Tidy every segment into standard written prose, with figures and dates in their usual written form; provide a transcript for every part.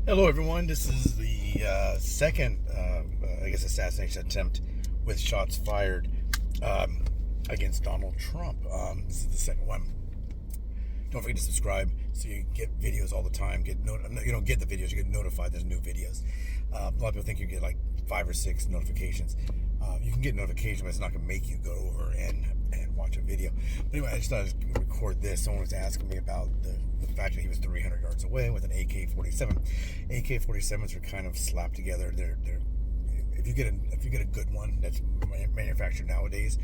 Hello, everyone. This is the second, assassination attempt with shots fired against Donald Trump. This is the second one. Don't forget to subscribe so you get videos all the time. You don't get the videos, you get notified there's new videos. A lot of people think you get like 5 or 6 notifications. You can get notifications, but it's not going to make you go over and watch a video. But anyway, I just thought I'd record this. Someone was asking me about the fact that he was 300 yards away with an AK-47. AK-47s are kind of slapped together. They're if you get a good one that's manufactured nowadays,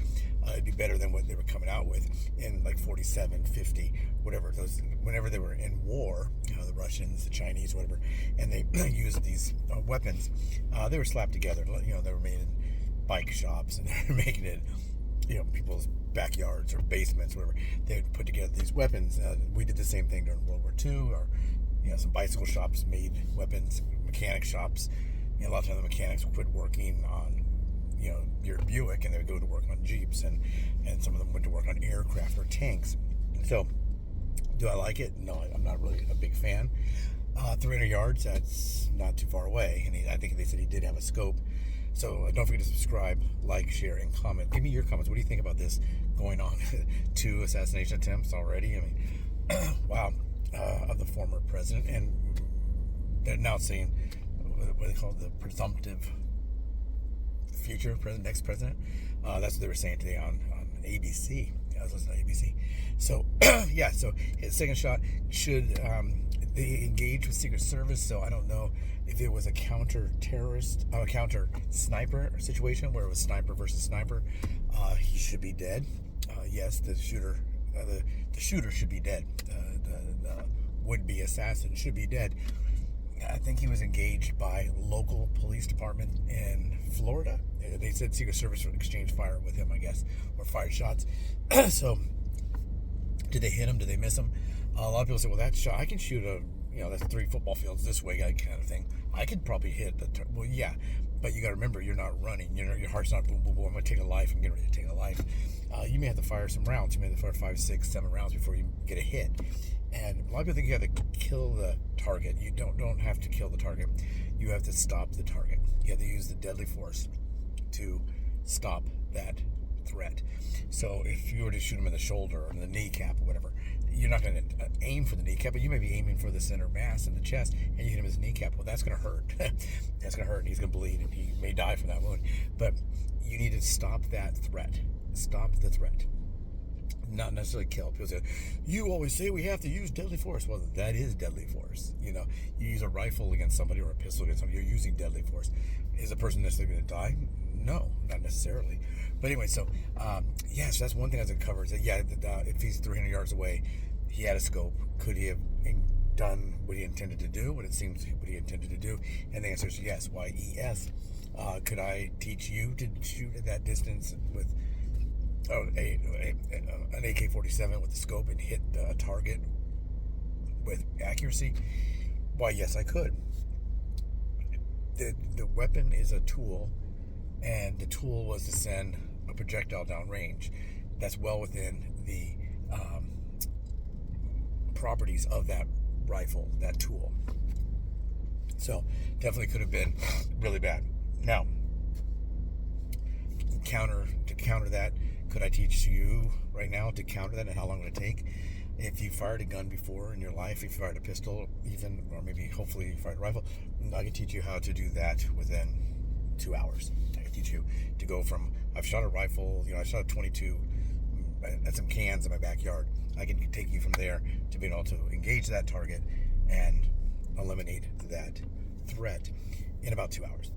it'd be better than what they were coming out with in like 47, 50, whatever. Those, whenever they were in war, the Russians, the Chinese, whatever, and they used these weapons, they were slapped together. They were made in bike shops, and they were making it, people's backyards or basements, whatever. They would put together these weapons. We did the same thing during World War II, or some bicycle shops made weapons, mechanic shops. A lot of times the mechanics would quit working on, your Buick, and they would go to work on Jeeps, and some of them went to work on aircraft or tanks. So, do I like it? No, I'm not really a big fan. 300 yards, that's not too far away, and I think they said he did have a scope. So don't forget to subscribe, like, share, and comment. Give me your comments. What do you think about this going on? 2 assassination attempts already. I mean, wow, of the former president, and they're now saying what they call the presumptive future president, next president. That's what they were saying today on ABC. I was listening to ABC. So yeah, so his second shot should they engage with Secret Service. So I don't know if it was a counter-terrorist, a counter-sniper situation where it was sniper versus sniper. He should be dead. Yes, the shooter should be dead. The would-be assassin should be dead. I think he was engaged by local police department in Florida. They said Secret Service would exchange fire with him, I guess, or fired shots. So, did they hit him? Did they miss him? A lot of people say, well, that shot, I can shoot that's 3 football fields this way, kind of thing. I could probably hit well, yeah, but you got to remember, you're not running. Your heart's not boom, boom, boom. I'm going to take a life. I'm getting ready to take a life. You may have to fire some rounds. You may have to fire 5, 6, 7 rounds before you get a hit. And a lot of people think you have to kill the target. You don't have to kill the target. You have to stop the target. You have to use the deadly force to stop that threat. So if you were to shoot him in the shoulder or in the kneecap or whatever, you're not going to aim for the kneecap, but you may be aiming for the center mass in the chest, and you hit him in his kneecap. Well, that's going to hurt. That's going to hurt, and he's going to bleed, and he may die from that wound. But you need to stop that threat. Stop the threat. Not necessarily kill. People say, you always say we have to use deadly force. Well, that is deadly force. You use a rifle against somebody or a pistol against somebody, you're using deadly force. Is a person necessarily going to die? No, not necessarily. But anyway, so, yes, that's one thing I covered. Yeah, if he's 300 yards away, he had a scope. Could he have done what he intended to do, what it seems what he intended to do? And the answer is yes. Why? Yes. Could I teach you to shoot at that distance with an AK-47 with a scope and hit a target with accuracy? Why, yes, I could. The weapon is a tool, and the tool was to send a projectile downrange. That's well within the properties of that rifle, that tool. So definitely could have been really bad. Now, to counter that, could I teach you right now to counter that, and how long would it take? If you fired a gun before in your life, if you fired a pistol even, or maybe hopefully you fired a rifle, I can teach you how to do that within 2 hours. I can teach you to go from, I've shot a rifle, I shot a 22 at some cans in my backyard. I can take you from there to being able to engage that target and eliminate that threat in about 2 hours.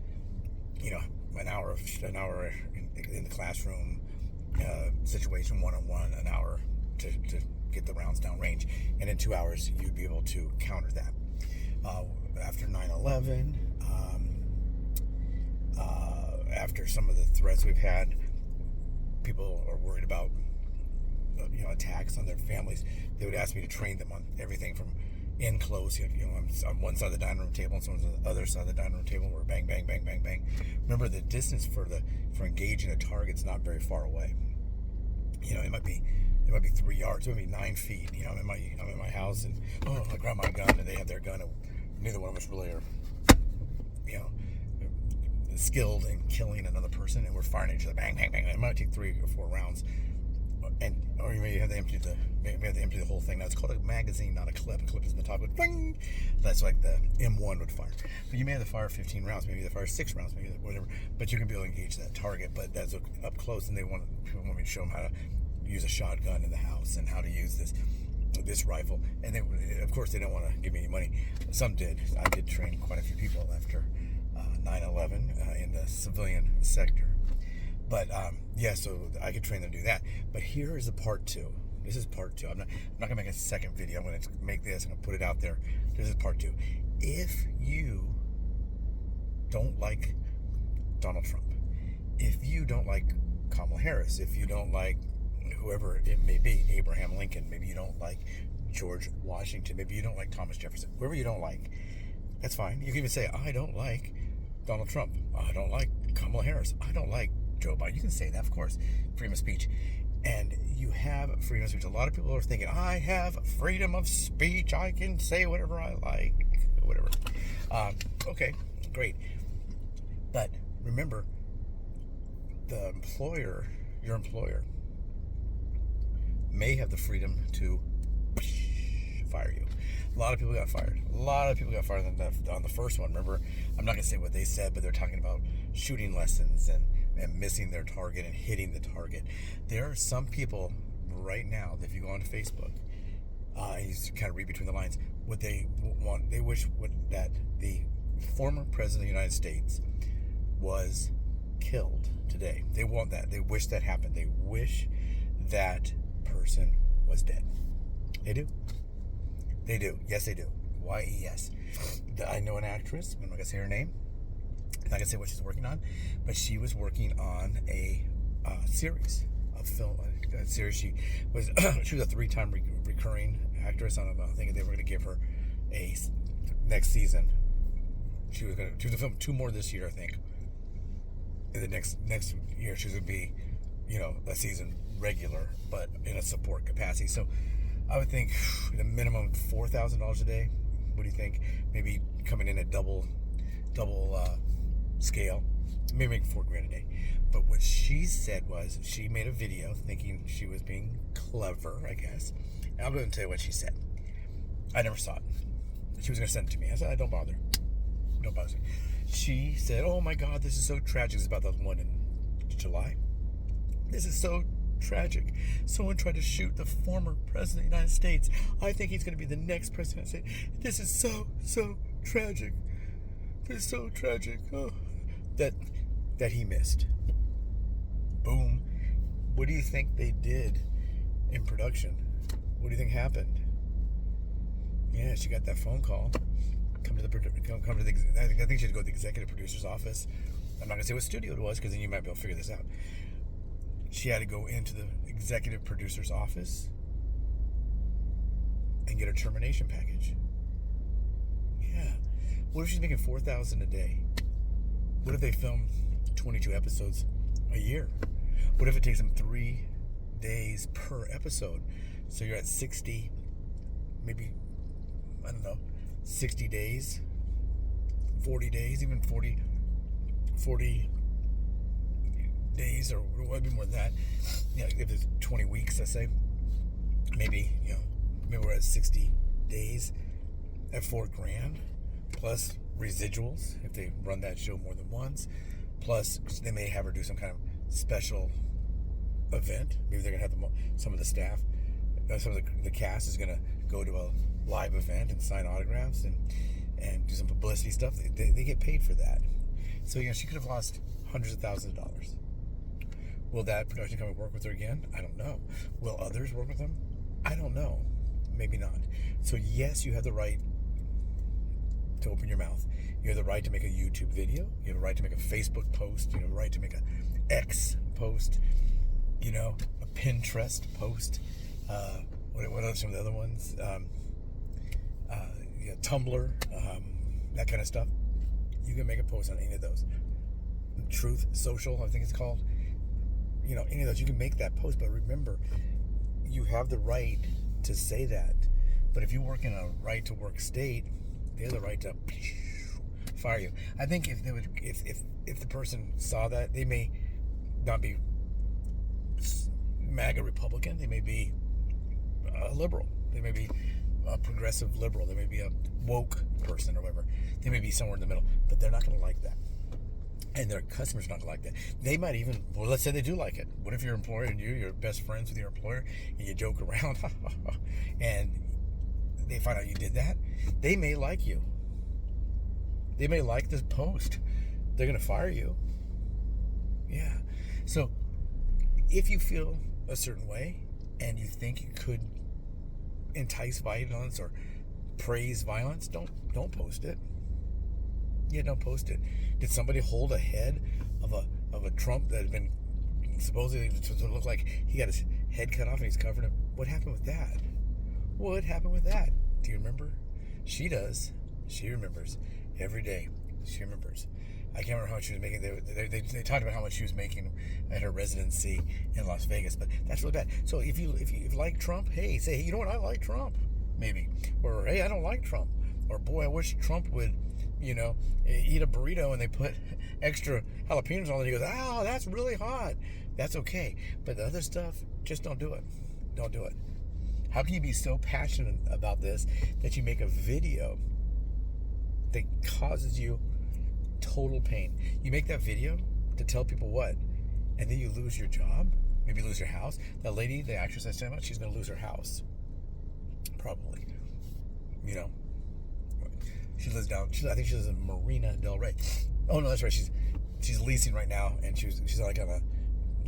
An hour in the classroom situation, one-on-one, an hour to get the rounds downrange, and in 2 hours you'd be able to counter that. After 9/11, after some of the threats we've had, people are worried about attacks on their families. They would ask me to train them on everything from in close. I'm on one side of the dining room table, and someone's on the other side of the dining room table. We're bang, bang, bang, bang, bang. Remember, the distance for engaging a target's not very far away. It might be 3 yards, it might be 9 feet. I'm in my house, and I grab my gun, and they have their gun, and neither one of us really are, you know, skilled in killing another person, and we're firing at each other, bang, bang, bang. It might take 3 or 4 rounds, or you may have to empty the whole thing. Now it's called a magazine, not a clip. A clip is in the top of it. That's like the M1 would fire. But you may have to fire 15 rounds, maybe they fire 6 rounds, maybe whatever. But you can be able to engage that target. But that's up close, and people want me to show them how to use a shotgun in the house and how to use this rifle. And then, of course, they don't want to give me any money. Some did. I did train quite a few people after 9/11 in the civilian sector. But yeah, so I could train them to do that. But here is the part 2. This is part 2. I'm not gonna make a second video. I'm gonna make this. I'm gonna put it out there. This is part 2. If you don't like Donald Trump, if you don't like Kamala Harris, if you don't like whoever it may be, Abraham Lincoln, maybe you don't like George Washington, maybe you don't like Thomas Jefferson, whoever you don't like, that's fine. You can even say, I don't like Donald Trump, I don't like Kamala Harris, I don't like Joe Biden. You can say that, of course, freedom of speech. And you have freedom of speech. A lot of people are thinking, I have freedom of speech, I can say whatever I like, whatever. Okay, great. But remember, your employer may have the freedom to fire you. A lot of people got fired. A lot of people got fired on the first one. Remember, I'm not going to say what they said, but they're talking about shooting lessons and missing their target and hitting the target. There are some people right now that if you go onto Facebook, and you kind of read between the lines, what they want, they wish that the former president of the United States was killed today. They want that. They wish that happened. They wish that person was dead. They do. They do. Yes, they do. YES. I know an actress. I'm not going to say her name. I'm not going to say what she's working on. But she was working on a series. A film. A series. She was a 3-time recurring actress. I think they were going to give her a next season. She was going to film 2 more this year, I think. In the next year, she's going to be, a season regular, but in a support capacity. So I would think the minimum $4,000 a day. What do you think? Maybe coming in at double scale, maybe make $4,000 a day. But what she said was she made a video thinking she was being clever, I guess. And I'll go and tell you what she said. I never saw it. She was going to send it to me. I said, don't bother. Don't bother. She said, oh my God, this is so tragic. This is about the one in July. This is so tragic. Someone tried to shoot the former president of the United States. I think he's going to be the next president of the United States. This is so tragic. This is so tragic. Oh, that he missed. Boom. What do you think they did in production? What do you think happened? Yeah, she got that phone call. I think she had to go to the executive producer's office. I'm not going to say what studio it was because then you might be able to figure this out. She had to go into the executive producer's office and get her termination package. Yeah. What if she's making $4,000 a day? What if they film 22 episodes a year? What if it takes them 3 days per episode? So you're at 60, maybe, 60 days, 40 days, even 40 days, or maybe more than that. If it's 20 weeks, let's say, maybe we're at 60 days at $4,000 plus residuals if they run that show more than once. Plus, they may have her do some kind of special event. Maybe they're gonna have some of the staff, some of the cast is gonna go to a live event and sign autographs and do some publicity stuff. They get paid for that. So she could have lost hundreds of thousands of dollars. Will that production company work with her again? I don't know. Will others work with them? I don't know. Maybe not. So yes, you have the right to open your mouth. You have the right to make a YouTube video. You have the right to make a Facebook post. You have the right to make a X post. A Pinterest post. What are some of the other ones? Tumblr, that kind of stuff. You can make a post on any of those. Truth Social, I think it's called. Any of those, you can make that post. But remember, you have the right to say that. But if you work in a right to work state, They have the right to fire you. I think if they would, if the person saw that, they may not be MAGA Republican. They may be a liberal. They may be a progressive liberal. They may be a woke person or whatever. They may be somewhere in the middle, but they're not going to like that. And their customers are not going to like that. They might even, well, let's say they do like it. What if your employer and you're best friends with your employer and you joke around and they find out you did that? They may like you. They may like this post. They're going to fire you. Yeah. So if you feel a certain way and you think you could entice violence or praise violence, don't post it. Yeah, don't post it. Did somebody hold a head of a Trump that had been supposedly to look like he got his head cut off and he's covered it? What happened with that? What happened with that? Do you remember? She does. She remembers every day. She remembers. I can't remember how much she was making. They talked about how much she was making at her residency in Las Vegas, but that's really bad. So if you like Trump, hey, say, hey, you know what, I like Trump, maybe, or hey, I don't like Trump, or boy, I wish Trump would, eat a burrito and they put extra jalapenos on it. He goes, oh, that's really hot. That's okay, but the other stuff, just don't do it. Don't do it. How can you be so passionate about this that you make a video that causes you total pain? You make that video to tell people what? And then you lose your job? Maybe lose your house? That lady, the actress I said about, she's going to lose her house. Probably. She lives down, I think she lives in Marina Del Rey. Oh, no, that's right. She's leasing right now, and she's like on a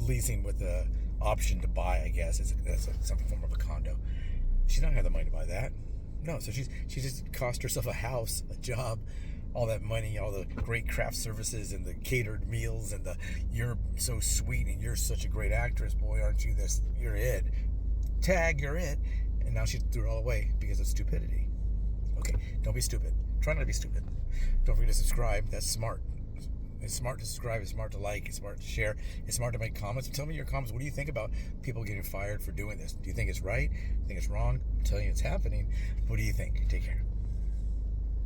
leasing with the option to buy, I guess. That's some form of a condo. She's not going to have the money to buy that. No, so she just cost herself a house, a job, all that money, all the great craft services and the catered meals and you're so sweet and you're such a great actress, boy, aren't you? You're it. Tag, you're it. And now she threw it all away because of stupidity. Okay, don't be stupid. Try not to be stupid. Don't forget to subscribe. That's smart. It's smart to subscribe. It's smart to like. It's smart to share. It's smart to make comments. Tell me your comments. What do you think about people getting fired for doing this? Do you think it's right? Do you think it's wrong? I'm telling you it's happening. What do you think? Take care.